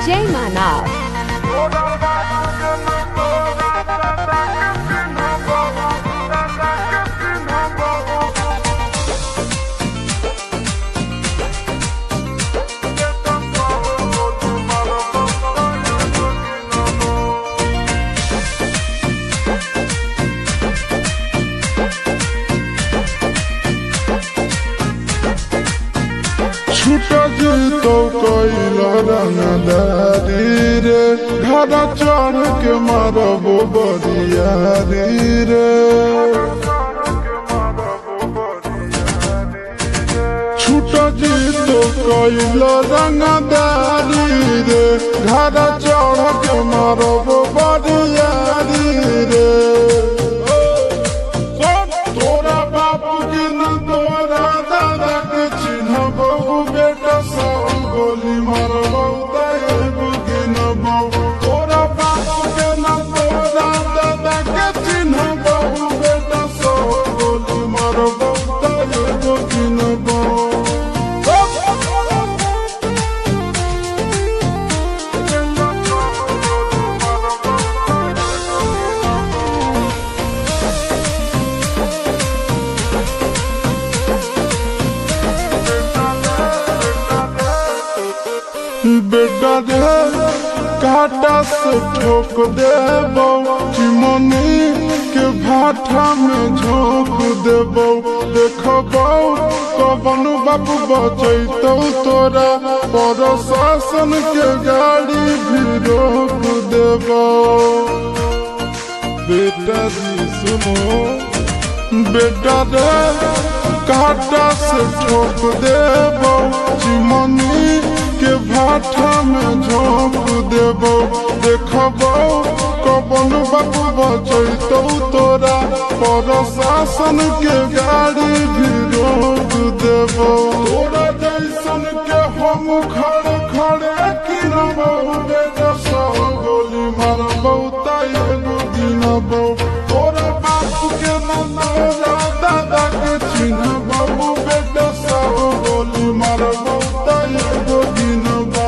Jay Manav. छूटा जीतो कैला रंगदारी रे घर चढ़ के मारबो बरियारी रे। छूटा जीतो कैला रंगदारी रे घर चढ़ के मारबो बरियारी रे। तोरा बापू के न तोरा दादा के चिन्हबो बेटा सब गोली मारबो एगो गिनबो। तोरा बापू के न तोरा दादा के चिन्हबो बेटा सब गोली मारबो एगो गिनबो। बेटा रे काटा से ठोक देबो चिमनी के भाटा में झोंक देबो। देखबो कवन बाबू बचैतौ तोरा प्रशासन के गाड़ी भी रोक देबो। बेटा जी सुनो बेटा रे काटा से ठोक देबो चिमनी के भाटा में झोंक देबो। देखबो कवन बाबू बचैतौ तोरा प्रशासन के गाड़ी भी रोक देबो। तोरा जैसन के हम खड़े खड़े गिनबो बेटा सब गोली मारबो एगो गिनबो। तोरा बापू के न तोरा दादा के चिन्हबो बेटा सब गोली मारबो एगो गिनबो।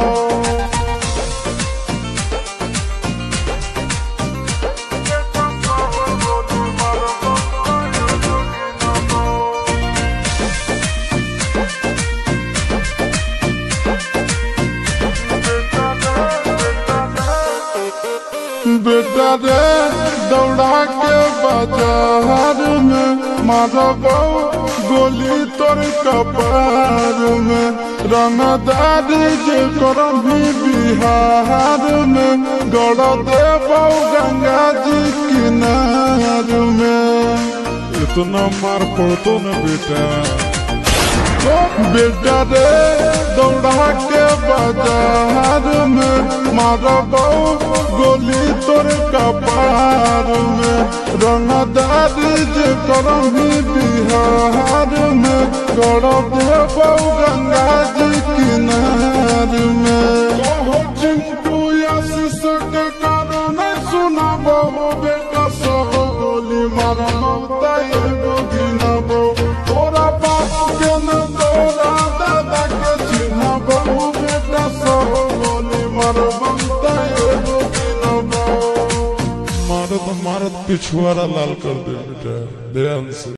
बेटा रे दौड़ा के बाजार में मारबो गोली तोर कपार में। रंगदारी जे करम भी बिहार में गड़ देबो गंगा जी किनार में। इतना मार पड़तो न बेटा। बेटा रे दौड़ा के बाजार में मारबो गोली तोर कपार में। रंगदारी जे करम भी बिहार में गड़ देबो गंगा जी किनार में। चिंटू आशीष के कारण सुनबो बेटा सब गोली मारबो एगो गिनबो। तोरा बापू के न तोरा दादा के चिन्हबो बेटा सब गोली मारबो एगो गिनबो। मारत मारत पिछुआरा लाल कर दे बेटा ध्यान से।